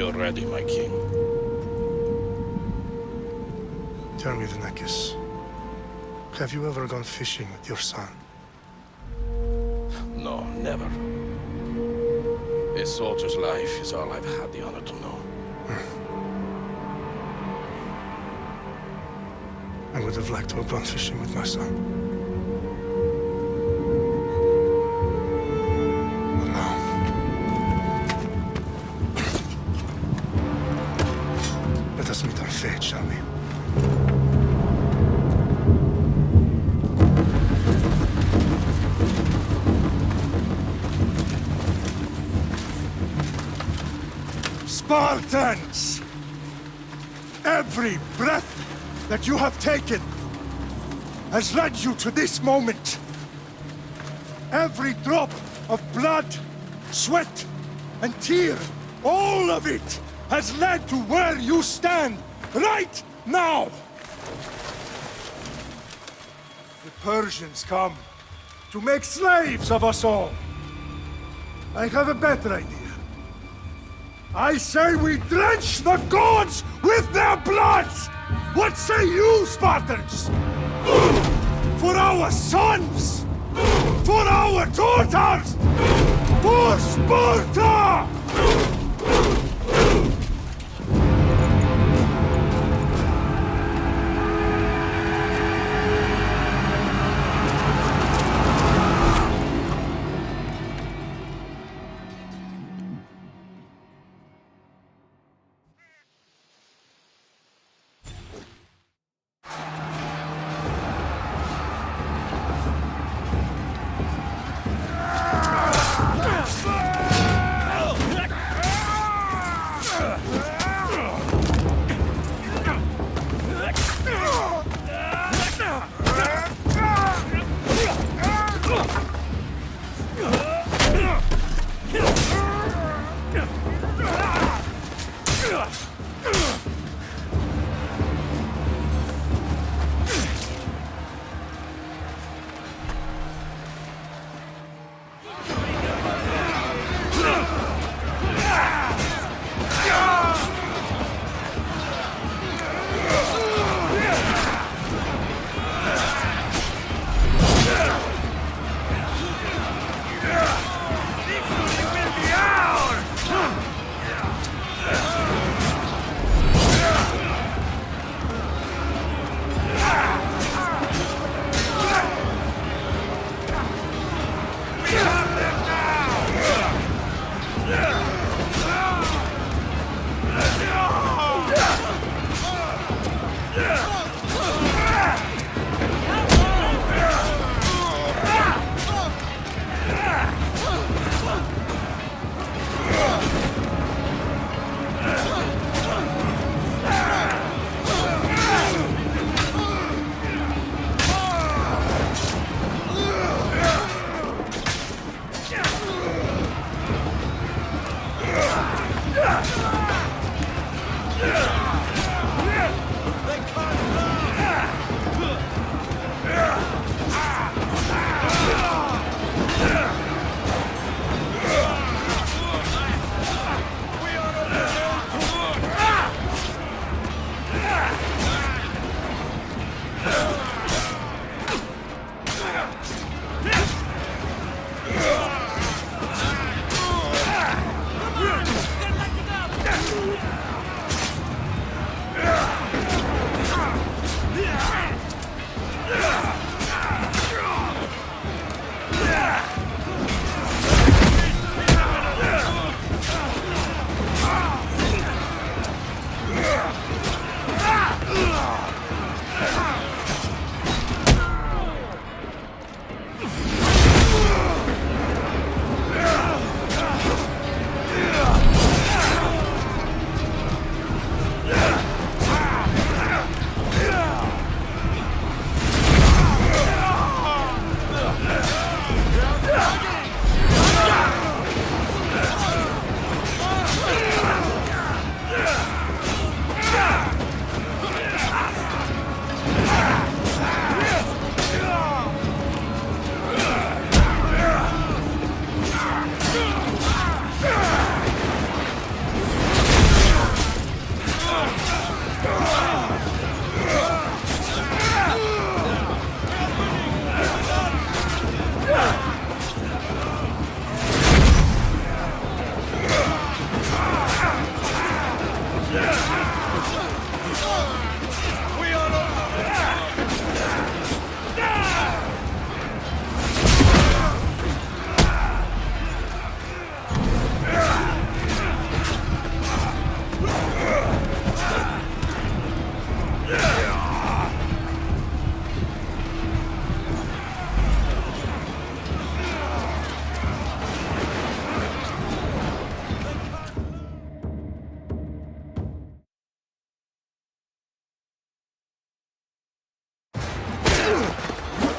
We are ready, my king. Tell me, Vinakis, have you ever gone fishing with your son? No, never. A soldier's life is all I've had the honor to know. I would have liked to have gone fishing with my son. But no. Let us meet our fate, shall we? Spartans! Every breath that you have taken has led you to this moment. Every drop of blood, sweat, and tear, all of it has led to where you stand right now. The Persians come to make slaves of us all. I have a better idea. I say we drench the gods with their blood! What say you, Spartans? For our sons! For our daughters! For Sparta!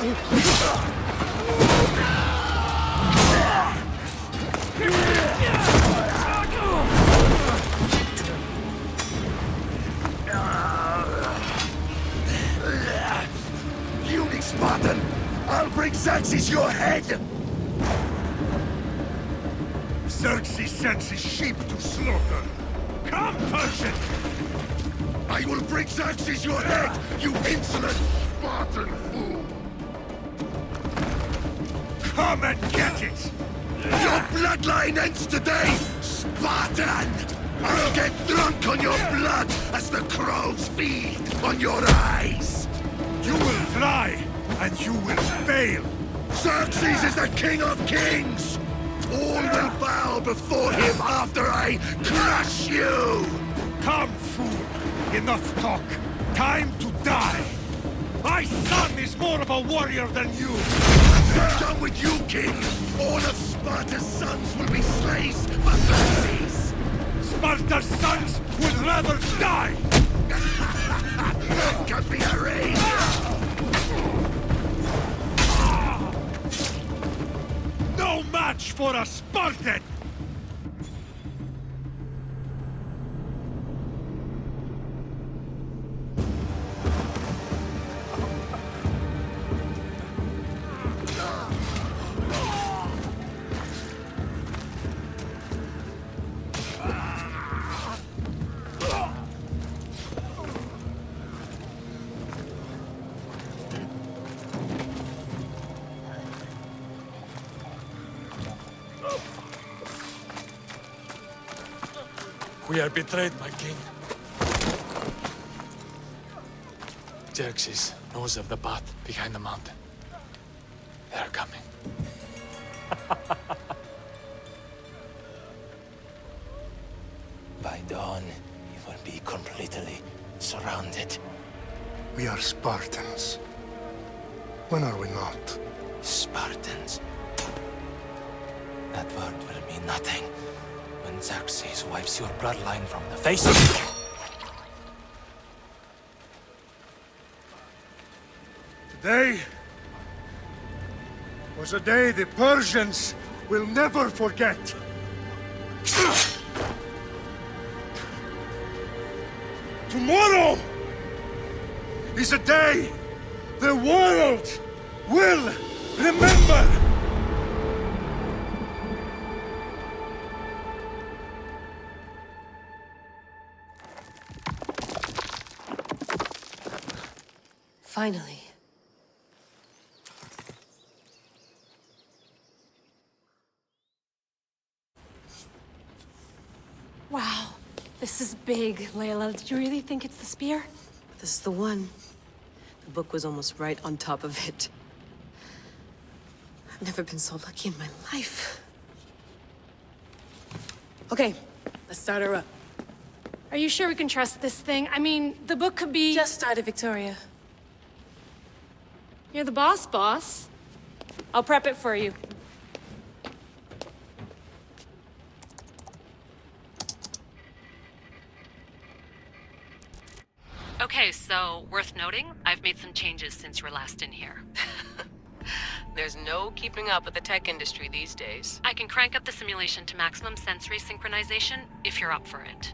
Puny Spartan! I'll bring Xerxes your head! Xerxes sends his sheep to slaughter. Come, Persian! I will bring Xerxes your head, you insolent Spartan fool! Come and get it! Your bloodline ends today, Spartan! I'll get drunk on your blood as the crows feed on your eyes! You will try, and you will fail. Xerxes is the king of kings! All will bow before him after I crush you! Come, fool. Enough talk. Time to die. My son is more of a warrior than you. I'm done with you, king! All of Sparta's sons will be slaves for Xerxes! Sparta's sons would rather die. That can be arranged! No match for a Spartan! We are betrayed, my king. Xerxes knows of the path behind the mountain. They are coming. By dawn, you will be completely surrounded. We are Spartans. When are we not? Spartans. That word will mean nothing when Xerxes wipes your bloodline from the face of... Today was a day the Persians will never forget. Tomorrow is a day the world will remember. Finally. Wow, this is big, Layla. Did you really think it's the spear? This is the one. The book was almost right on top of it. I've never been so lucky in my life. Okay, let's start her up. Are you sure we can trust this thing? I mean, the book could be... Just started, Victoria. You're the boss. I'll prep it for you. Okay, so worth noting, I've made some changes since you were last in here. There's no keeping up with the tech industry these days. I can crank up the simulation to maximum sensory synchronization if you're up for it.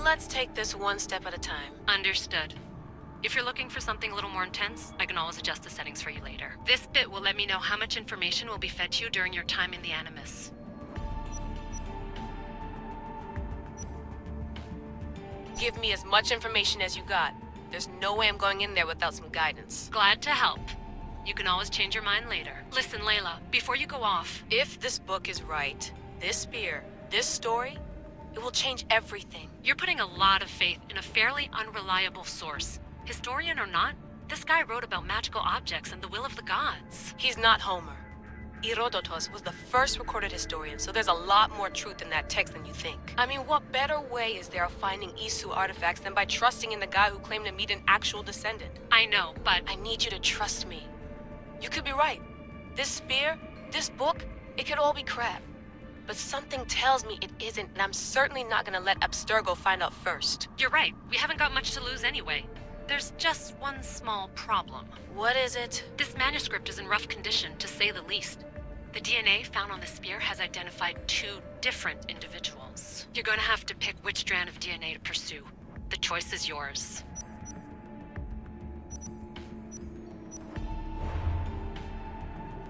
Let's take this one step at a time. Understood. If you're looking for something a little more intense, I can always adjust the settings for you later. This bit will let me know how much information will be fed to you during your time in the Animus. Give me as much information as you got. There's no way I'm going in there without some guidance. Glad to help. You can always change your mind later. Listen, Layla, before you go off... If this book is right, this spear, this story, it will change everything. You're putting a lot of faith in a fairly unreliable source. Historian or not, this guy wrote about magical objects and the will of the gods. He's not Homer. Herodotus was the first recorded historian, so there's a lot more truth in that text than you think. I mean, what better way is there of finding Isu artifacts than by trusting in the guy who claimed to meet an actual descendant? I know, but... I need you to trust me. You could be right. This spear, this book, it could all be crap. But something tells me it isn't, and I'm certainly not gonna let Abstergo find out first. You're right. We haven't got much to lose anyway. There's just one small problem. What is it? This manuscript is in rough condition, to say the least. The DNA found on the spear has identified 2 different individuals. You're going to have to pick which strand of DNA to pursue. The choice is yours.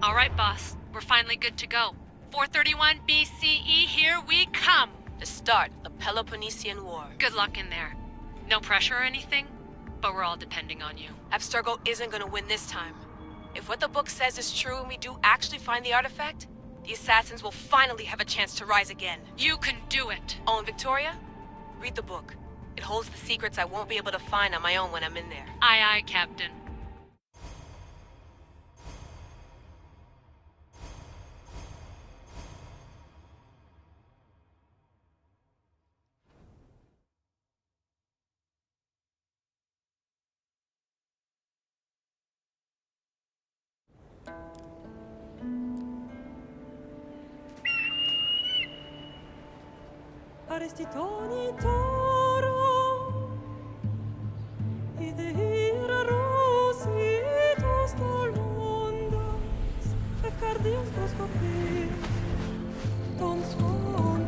All right, boss. We're finally good to go. 431 BCE, here we come! The start of the Peloponnesian War. Good luck in there. No pressure or anything, but we're all depending on you. Abstergo isn't gonna win this time. If what the book says is true and we do actually find the artifact, the assassins will finally have a chance to rise again. You can do it! Oh, and Victoria? Read the book. It holds the secrets I won't be able to find on my own when I'm in there. Aye, aye, Captain. Arestitoni toro, ideei rositos tolondas, efcardios proscopir, ton son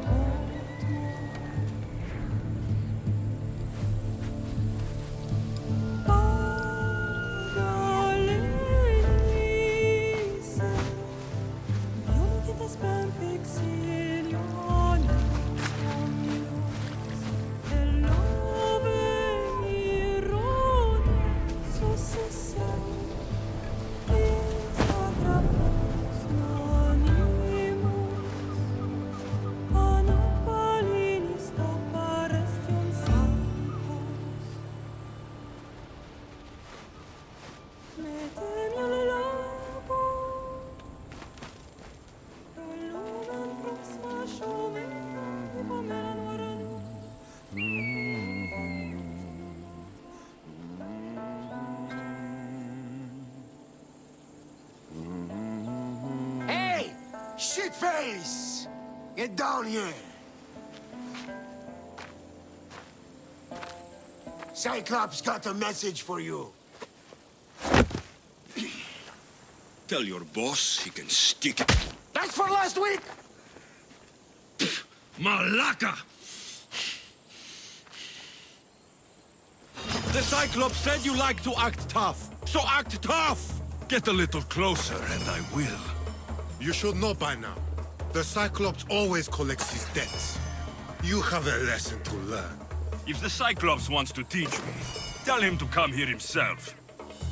Pagalenise, iunitas pen fixilione. Shitface! Get down here! Cyclops got a message for you. Tell your boss he can stick it. That's for last week! Malaka! The Cyclops said you like to act tough, so act tough! Get a little closer and I will. You should know by now. The Cyclops always collects his debts. You have a lesson to learn. If the Cyclops wants to teach me, tell him to come here himself.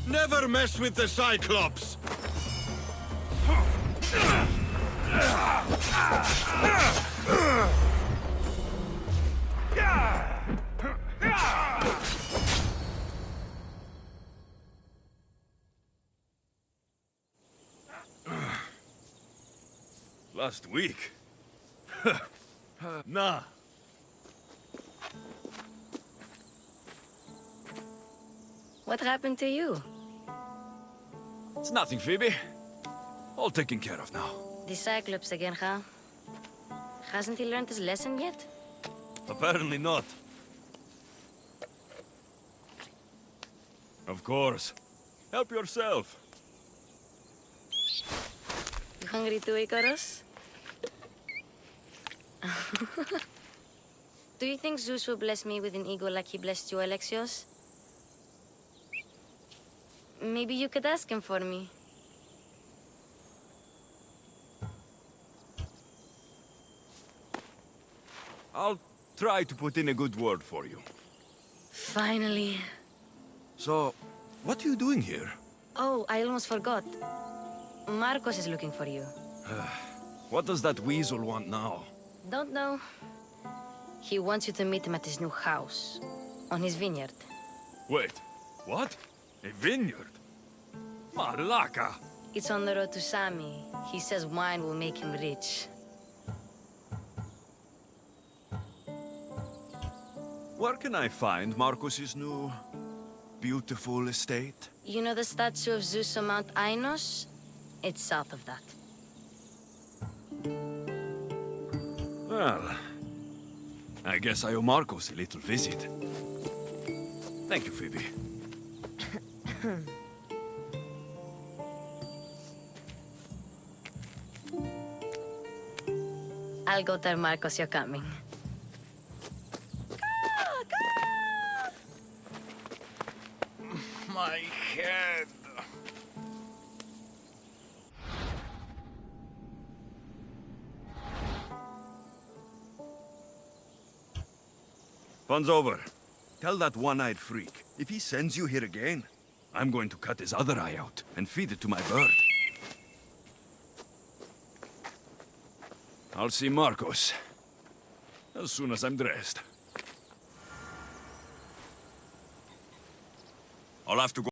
Never mess with the Cyclops! Last week? Nah. What happened to you? It's nothing, Phoebe. All taken care of now. The Cyclops again, huh? Hasn't he learned his lesson yet? Apparently not. Of course. Help yourself. You hungry too, Icarus? Do you think Zeus will bless me with an ego like he blessed you, Alexios? Maybe you could ask him for me. I'll try to put in a good word for you. Finally. So, what are you doing here? Oh, I almost forgot. Marcos is looking for you. What does that weasel want now? Don't know. He wants you to meet him at his new house. On his vineyard. Wait, what? A vineyard? Malaka! It's on the road to Sami. He says wine will make him rich. Where can I find Marcos's new, beautiful estate? You know the statue of Zeus on Mount Ainos? It's south of that. Well, I guess I owe Marcos a little visit. Thank you, Phoebe. I'll go tell Marcos you're coming. My head. Fun's over. Tell that one-eyed freak, if he sends you here again, I'm going to cut his other eye out and feed it to my bird. I'll see Marcos as soon as I'm dressed. I'll have to go.